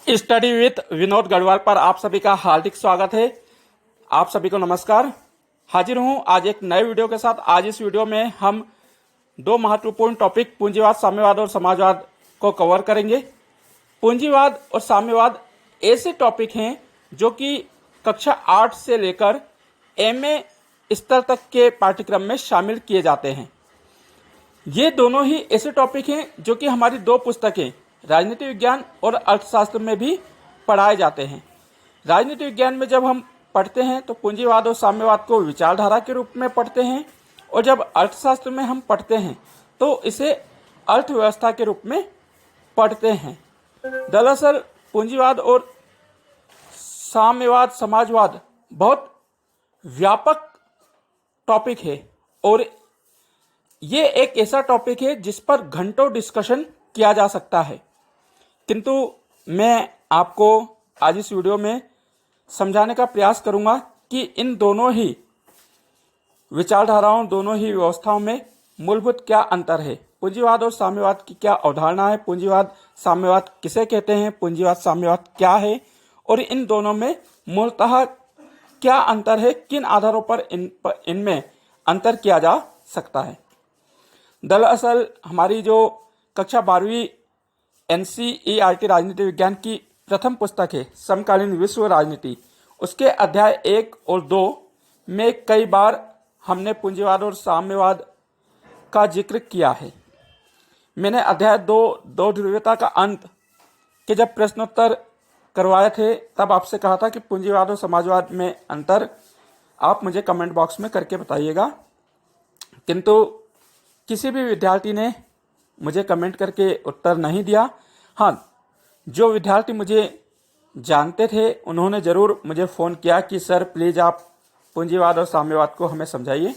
Study with Vinod Garhwal पर आप सभी का हार्दिक स्वागत है। आप सभी को नमस्कार। हाजिर हूं आज एक नए वीडियो के साथ। आज इस वीडियो में हम दो महत्वपूर्ण टॉपिक पूंजीवाद, साम्यवाद और समाजवाद को कवर करेंगे। पूंजीवाद और साम्यवाद ऐसे टॉपिक हैं जो कि कक्षा 8 से लेकर एमए स्तर तक के पाठ्यक्रम में शामिल किए जाते हैं। ये दोनों ही ऐसे टॉपिक हैं जो कि हमारी दो पुस्तकें राजनीति विज्ञान और अर्थशास्त्र में भी पढ़ाए जाते हैं। राजनीति विज्ञान में जब हम पढ़ते हैं तो पूंजीवाद और साम्यवाद को विचारधारा के रूप में पढ़ते हैं, और जब अर्थशास्त्र में हम पढ़ते हैं तो इसे अर्थव्यवस्था के रूप में पढ़ते हैं। दरअसल पूंजीवाद और साम्यवाद, समाजवाद बहुत व्यापक टॉपिक है और ये एक ऐसा टॉपिक है जिस पर घंटों डिस्कशन किया जा सकता है, किंतु मैं आपको आज इस वीडियो में समझाने का प्रयास करूंगा कि इन दोनों ही विचारधाराओं, दोनों ही व्यवस्थाओं में मूलभूत क्या अंतर है। पूंजीवाद और साम्यवाद की क्या अवधारणा है, पूंजीवाद साम्यवाद किसे कहते हैं, पूंजीवाद साम्यवाद क्या है, और इन दोनों में मूलतः क्या अंतर है, किन आधारों पर इनमें अंतर किया जा सकता है। दरअसल हमारी जो कक्षा 12वीं NCERT राजनीति विज्ञान की प्रथम पुस्तक है समकालीन विश्व राजनीति, उसके अध्याय 1 और 2 में कई बार हमने पूंजीवाद और साम्यवाद का जिक्र किया है। मैंने अध्याय 2 ध्रुवीयता का अंत के जब प्रश्नोत्तर करवाए थे तब आपसे कहा था कि पूंजीवाद और समाजवाद में अंतर आप मुझे कमेंट बॉक्स में करके बताइएगा, किंतु किसी भी विद्यार्थी ने मुझे कमेंट करके उत्तर नहीं दिया। हाँ, जो विद्यार्थी मुझे जानते थे उन्होंने ज़रूर मुझे फ़ोन किया कि सर प्लीज़ आप पूंजीवाद और साम्यवाद को हमें समझाइए,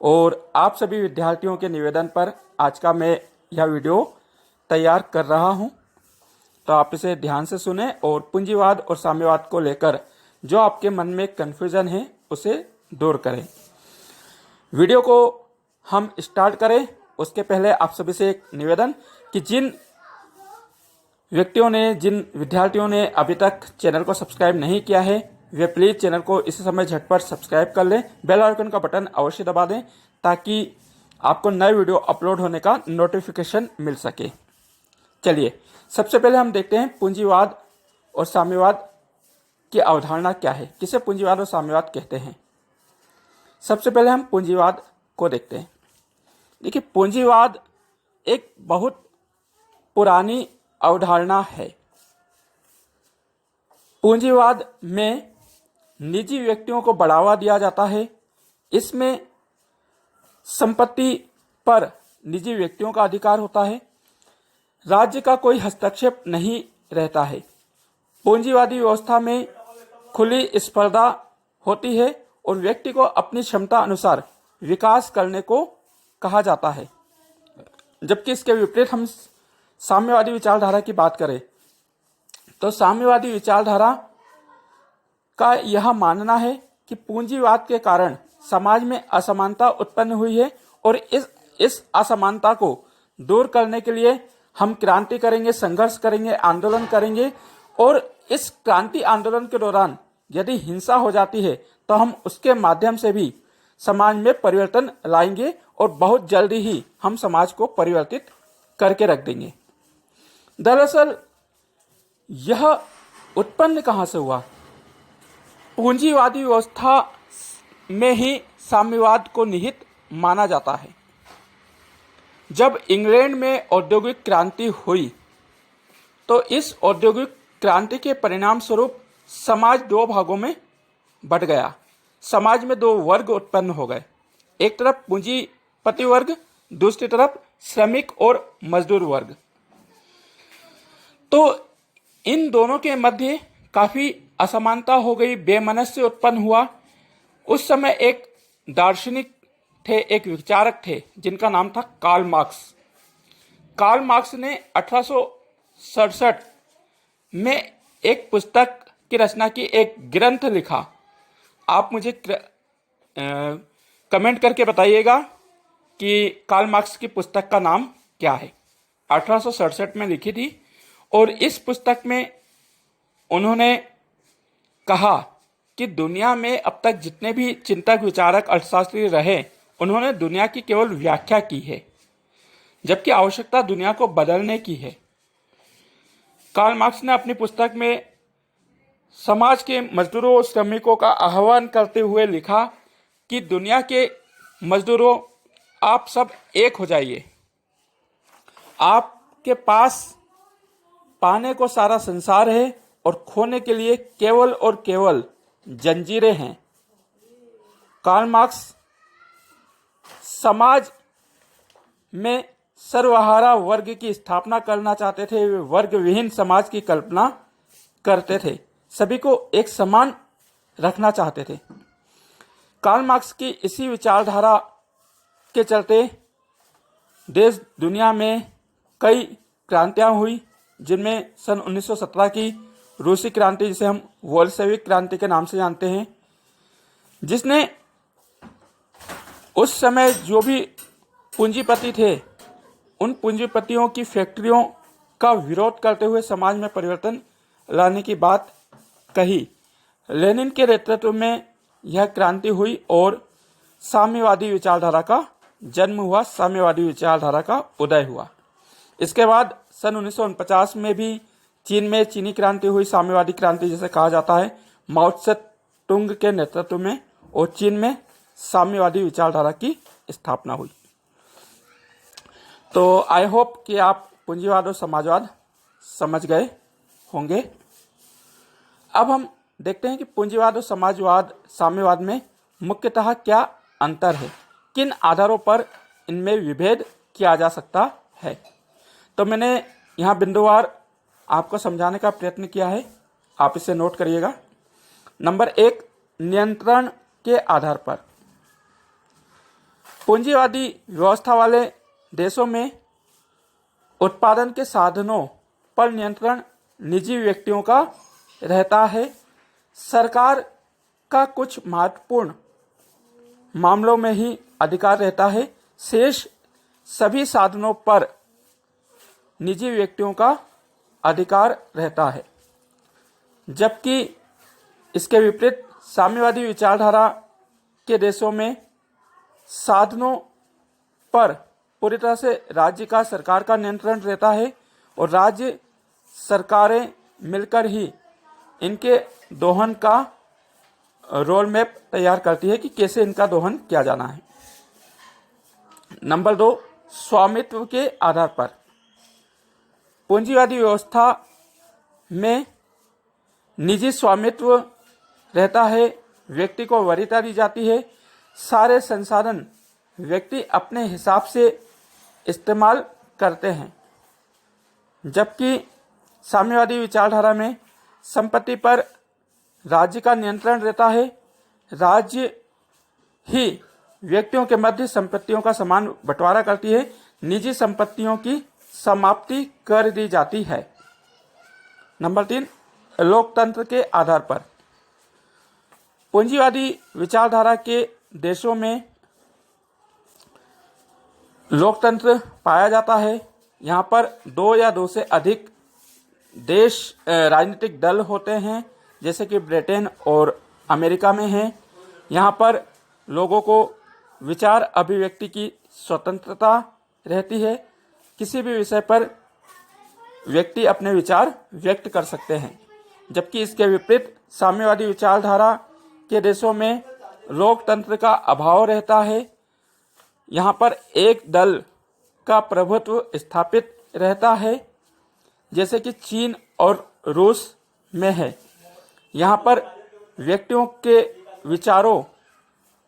और आप सभी विद्यार्थियों के निवेदन पर आज का मैं यह वीडियो तैयार कर रहा हूँ। तो आप इसे ध्यान से सुने और पूंजीवाद और साम्यवाद को लेकर जो आपके मन में कन्फ्यूज़न है उसे दूर करें। वीडियो को हम स्टार्ट करें उसके पहले आप सभी से एक निवेदन कि जिन विद्यार्थियों ने अभी तक चैनल को सब्सक्राइब नहीं किया है वे प्लीज़ चैनल को इस समय झटपट सब्सक्राइब कर लें। बेल आइकन का बटन अवश्य दबा दें ताकि आपको नए वीडियो अपलोड होने का नोटिफिकेशन मिल सके। चलिए सबसे पहले हम देखते हैं पूंजीवाद और साम्यवाद की अवधारणा क्या है, किसे पूंजीवाद और साम्यवाद कहते हैं। सबसे पहले हम पूंजीवाद को देखते हैं। देखिए, पूंजीवाद एक बहुत पुरानी अवधारणा है। पूंजीवाद में निजी व्यक्तियों को बढ़ावा दिया जाता है। इसमें संपत्ति पर निजी व्यक्तियों का अधिकार होता है। राज्य का कोई हस्तक्षेप नहीं रहता है। पूंजीवादी व्यवस्था में खुली स्पर्धा होती है और व्यक्ति को अपनी क्षमता अनुसार विकास करने को कहा जाता है। जबकि इसके विपरीत हम साम्यवादी विचारधारा की बात करें तो साम्यवादी विचारधारा का यह मानना है कि पूंजीवाद के कारण समाज में असमानता उत्पन्न हुई है और इस असमानता को दूर करने के लिए हम क्रांति करेंगे, संघर्ष करेंगे, आंदोलन करेंगे, और इस क्रांति आंदोलन के दौरान यदि हिंसा हो जाती है तो हम उसके माध्यम से भी समाज में परिवर्तन लाएंगे और बहुत जल्दी ही हम समाज को परिवर्तित करके रख देंगे। दरअसल यह उत्पन्न कहाँ से हुआ? पूंजीवादी व्यवस्था में ही साम्यवाद को निहित माना जाता है। जब इंग्लैंड में औद्योगिक क्रांति हुई तो इस औद्योगिक क्रांति के परिणाम स्वरूप समाज दो भागों में बंट गया। समाज में दो वर्ग उत्पन्न हो गए, एक तरफ पूंजीपति वर्ग, दूसरी तरफ श्रमिक और मजदूर वर्ग। तो इन दोनों के मध्य काफी असमानता हो गई, बेमनस्य उत्पन्न हुआ। उस समय एक दार्शनिक थे, एक विचारक थे जिनका नाम था कार्ल मार्क्स। कार्ल मार्क्स ने 1867 में एक पुस्तक की रचना की, एक ग्रंथ लिखा। आप मुझे कमेंट करके बताइएगा कि कार्ल मार्क्स की पुस्तक का नाम क्या है। 1867 में लिखी थी और इस पुस्तक में उन्होंने कहा कि दुनिया में अब तक जितने भी चिंतक, विचारक, अर्थशास्त्री रहे, उन्होंने दुनिया की केवल व्याख्या की है, जबकि आवश्यकता दुनिया को बदलने की है। कार्ल मार्क्स ने अपनी पुस्तक में समाज के मजदूरों और श्रमिकों का आह्वान करते हुए लिखा कि दुनिया के मजदूरों, आप सब एक हो जाइए। आपके पास पाने को सारा संसार है और खोने के लिए केवल और केवल जंजीरें हैं। कार्ल मार्क्स समाज में सर्वहारा वर्ग की स्थापना करना चाहते थे। वे वर्ग विहीन समाज की कल्पना करते थे, सभी को एक समान रखना चाहते थे। कार्ल मार्क्स की इसी विचारधारा के चलते देश दुनिया में कई क्रांतियां हुई, जिनमें सन 1917 की रूसी क्रांति, जिसे हम बोल्शेविक क्रांति के नाम से जानते हैं, जिसने उस समय जो भी पूंजीपति थे, उन पूंजीपतियों की फैक्ट्रियों का विरोध करते हुए समाज में परिवर्तन लाने की बात कही। लेनिन के नेतृत्व में यह क्रांति हुई और साम्यवादी विचारधारा का जन्म हुआ, साम्यवादी विचारधारा का उदय हुआ। इसके बाद सन 1949 में भी चीन में चीनी क्रांति हुई, साम्यवादी क्रांति जिसे कहा जाता है, माओ त्से तुंग के नेतृत्व में, और चीन में साम्यवादी विचारधारा की स्थापना हुई। तो आई होप कि आप पूंजीवाद और समाजवाद समझ गए होंगे। अब हम देखते हैं कि पूंजीवाद और समाजवाद, साम्यवाद में मुख्यतः क्या अंतर है, किन आधारों पर इनमें विभेद किया जा सकता है। तो मैंने यहाँ बिंदुवार आपको समझाने का प्रयत्न किया है, आप इसे नोट करिएगा। नंबर 1, नियंत्रण के आधार पर। पूंजीवादी व्यवस्था वाले देशों में उत्पादन के साधनों पर नियंत्रण निजी व्यक्तियों का रहता है। सरकार का कुछ महत्वपूर्ण मामलों में ही अधिकार रहता है, शेष सभी साधनों पर निजी व्यक्तियों का अधिकार रहता है। जबकि इसके विपरीत साम्यवादी विचारधारा के देशों में साधनों पर पूरी तरह से राज्य का, सरकार का नियंत्रण रहता है और राज्य सरकारें मिलकर ही इनके दोहन का रोड मैप तैयार करती है कि कैसे इनका दोहन किया जाना है। नंबर 2, स्वामित्व के आधार पर। पूंजीवादी व्यवस्था में निजी स्वामित्व रहता है, व्यक्ति को वरीयता दी जाती है, सारे संसाधन व्यक्ति अपने हिसाब से इस्तेमाल करते हैं। जबकि साम्यवादी विचारधारा में संपत्ति पर राज्य का नियंत्रण रहता है, राज्य ही व्यक्तियों के मध्य संपत्तियों का समान बंटवारा करती है, निजी संपत्तियों की समाप्ति कर दी जाती है। नंबर 3, लोकतंत्र के आधार पर। पूंजीवादी विचारधारा के देशों में लोकतंत्र पाया जाता है। यहाँ पर 2 या 2 से अधिक देश राजनीतिक दल होते हैं, जैसे कि ब्रिटेन और अमेरिका में हैं। यहाँ पर लोगों को विचार अभिव्यक्ति की स्वतंत्रता रहती है, किसी भी विषय पर व्यक्ति अपने विचार व्यक्त कर सकते हैं। जबकि इसके विपरीत साम्यवादी विचारधारा के देशों में लोकतंत्र का अभाव रहता है। यहाँ पर एक दल का प्रभुत्व स्थापित रहता है, जैसे कि चीन और रूस में है। यहाँ पर व्यक्तियों के विचारों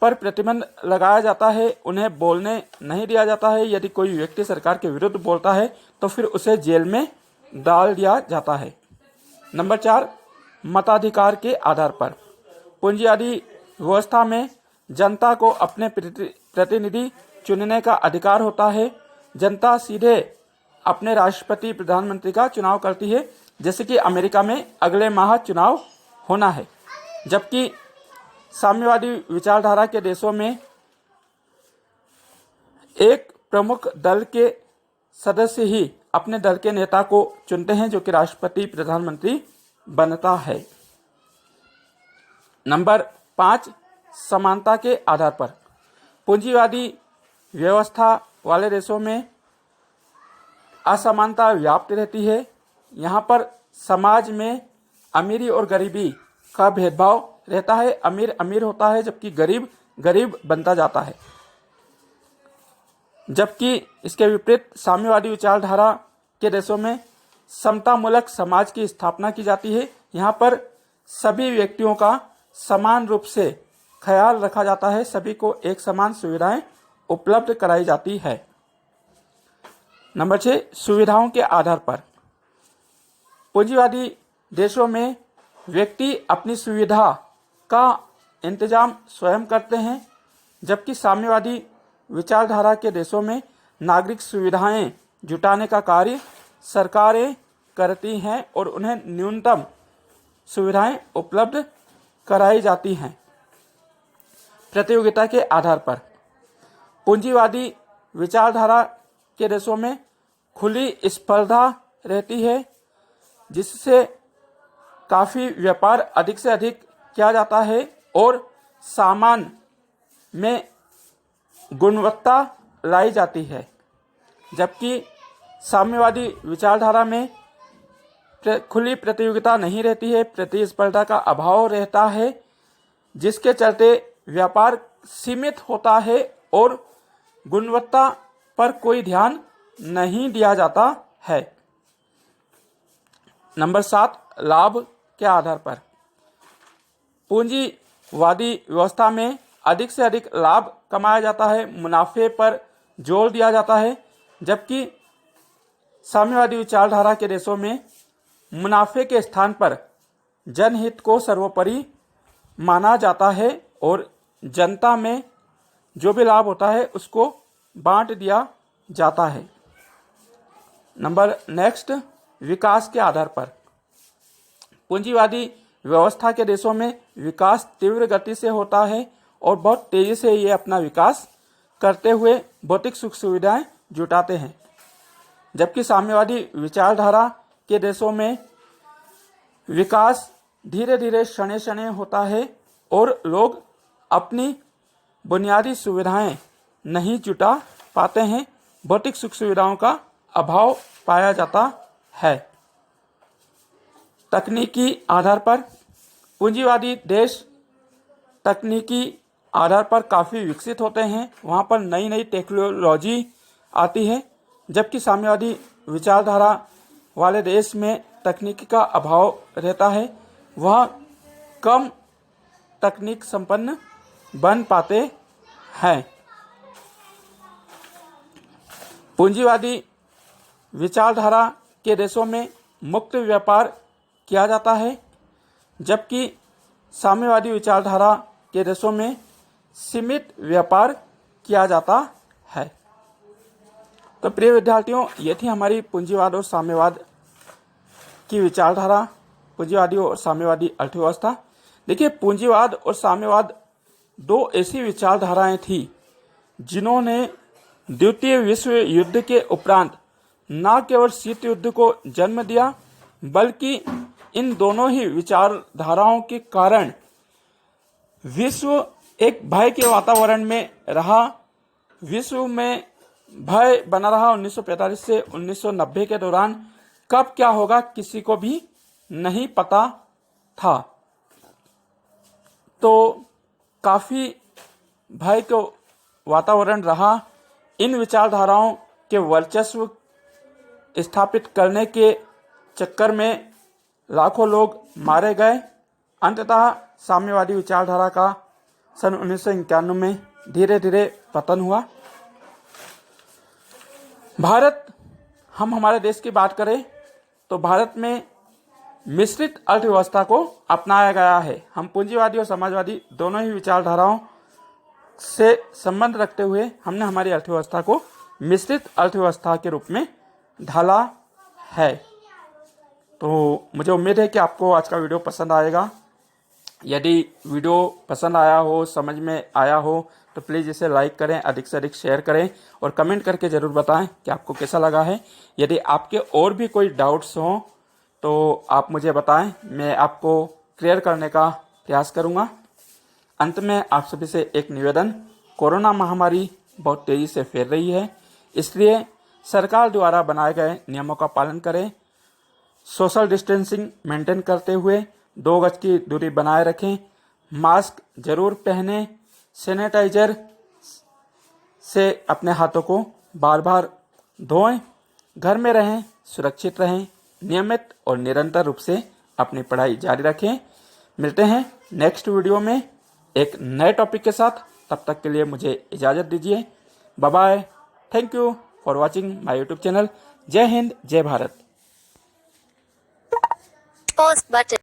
पर प्रतिबंध लगाया जाता है, उन्हें बोलने नहीं दिया जाता है। यदि कोई व्यक्ति सरकार के विरुद्ध बोलता है तो फिर उसे जेल में डाल दिया जाता है। नंबर 4, मताधिकार के आधार पर। पूंजीवादी व्यवस्था में जनता को अपने प्रतिनिधि चुनने का अधिकार होता है। जनता सीधे अपने राष्ट्रपति, प्रधानमंत्री का चुनाव करती है, जैसे कि अमेरिका में अगले माह चुनाव होना है। जबकि साम्यवादी विचारधारा के देशों में एक प्रमुख दल के सदस्य ही अपने दल के नेता को चुनते हैं, जो कि राष्ट्रपति, प्रधानमंत्री बनता है। नंबर 5, समानता के आधार पर। पूंजीवादी व्यवस्था वाले देशों में असमानता व्याप्त रहती है। यहाँ पर समाज में अमीरी और गरीबी का भेदभाव रहता है। अमीर अमीर होता है जबकि गरीब गरीब बनता जाता है। जबकि इसके विपरीत साम्यवादी विचारधारा के देशों में समतामूलक समाज की स्थापना की जाती है। यहाँ पर सभी व्यक्तियों का समान रूप से ख्याल रखा जाता है, सभी को एक समान सुविधाएं उपलब्ध कराई जाती है। नंबर 6, सुविधाओं के आधार पर। पूंजीवादी देशों में व्यक्ति अपनी सुविधा का इंतजाम स्वयं करते हैं, जबकि साम्यवादी विचारधारा के देशों में नागरिक सुविधाएं जुटाने का कार्य सरकारें करती हैं और उन्हें न्यूनतम सुविधाएं उपलब्ध कराई जाती हैं। प्रतियोगिता के आधार पर। पूंजीवादी विचारधारा के देशों में खुली स्पर्धा रहती है, जिससे काफ़ी व्यापार अधिक से अधिक किया जाता है और सामान में गुणवत्ता लाई जाती है। जबकि साम्यवादी विचारधारा में खुली प्रतियोगिता नहीं रहती है, प्रतिस्पर्धा का अभाव रहता है, जिसके चलते व्यापार सीमित होता है और गुणवत्ता पर कोई ध्यान नहीं दिया जाता है। नंबर 7, लाभ के आधार पर। पूंजीवादी व्यवस्था में अधिक से अधिक लाभ कमाया जाता है, मुनाफे पर जोर दिया जाता है, जबकि साम्यवादी विचारधारा के देशों में मुनाफे के स्थान पर जनहित को सर्वोपरि माना जाता है और जनता में जो भी लाभ होता है उसको बांट दिया जाता है। नंबर नेक्स्ट, विकास के आधार पर। पूंजीवादी व्यवस्था के देशों में विकास तीव्र गति से होता है और बहुत तेजी से ये अपना विकास करते हुए भौतिक सुख सुविधाएं जुटाते हैं, जबकि साम्यवादी विचारधारा के देशों में विकास धीरे धीरे क्षणे क्षणे होता है और लोग अपनी बुनियादी सुविधाएं नहीं जुटा पाते हैं, भौतिक सुख सुविधाओं का अभाव पाया जाता है। तकनीकी आधार पर। पूंजीवादी देश तकनीकी आधार पर काफ़ी विकसित होते हैं, वहाँ पर नई नई टेक्नोलॉजी आती है, जबकि साम्यवादी विचारधारा वाले देश में तकनीकी का अभाव रहता है, वह कम तकनीक संपन्न बन पाते हैं। पूंजीवादी विचारधारा के देशों में मुक्त व्यापार किया जाता है, जबकि साम्यवादी विचारधारा के देशों में सीमित व्यापार किया जाता है। तो प्रिय विद्यार्थियों, ये थी हमारी पूंजीवाद और साम्यवाद की विचारधारा, पूंजीवादी और साम्यवादी अर्थव्यवस्था। देखिए, पूंजीवाद और साम्यवाद दो ऐसी विचारधाराएं थी जिन्होंने द्वितीय विश्व युद्ध के उपरांत न केवल शीत युद्ध को जन्म दिया, बल्कि इन दोनों ही विचारधाराओं के कारण विश्व एक भय के वातावरण में रहा। विश्व में भय बना रहा 1945 से 1990 के दौरान। कब क्या होगा किसी को भी नहीं पता था। तो काफ़ी भय का वातावरण रहा। इन विचारधाराओं के वर्चस्व स्थापित करने के चक्कर में लाखों लोग मारे गए। अंततः साम्यवादी विचारधारा का सन 1991 में धीरे धीरे पतन हुआ। भारत, हम हमारे देश की बात करें तो भारत में मिश्रित अर्थव्यवस्था को अपनाया गया है। हम पूंजीवादी और समाजवादी दोनों ही विचारधाराओं से संबंध रखते हुए हमने हमारी अर्थव्यवस्था को मिश्रित अर्थव्यवस्था के रूप में ढाला है। तो मुझे उम्मीद है कि आपको आज का वीडियो पसंद आएगा। यदि वीडियो पसंद आया हो, समझ में आया हो, तो प्लीज़ इसे लाइक करें, अधिक से अधिक शेयर करें और कमेंट करके ज़रूर बताएं कि आपको कैसा लगा है। यदि आपके और भी कोई डाउट्स हों तो आप मुझे बताएं, मैं आपको क्लियर करने का प्रयास करूंगा। अंत में आप सभी से एक निवेदन, कोरोना महामारी बहुत तेजी से फैल रही है, इसलिए सरकार द्वारा बनाए गए नियमों का पालन करें। सोशल डिस्टेंसिंग मेंटेन करते हुए 2 गज की दूरी बनाए रखें, मास्क जरूर पहनें, सैनिटाइजर से अपने हाथों को बार बार धोएं, घर में रहें, सुरक्षित रहें, नियमित और निरंतर रूप से अपनी पढ़ाई जारी रखें। मिलते हैं नेक्स्ट वीडियो में एक नए टॉपिक के साथ। तब तक के लिए मुझे इजाज़त दीजिए। Bye bye. Thank you for watching my YouTube channel. जय हिंद, जय भारत। Pause button.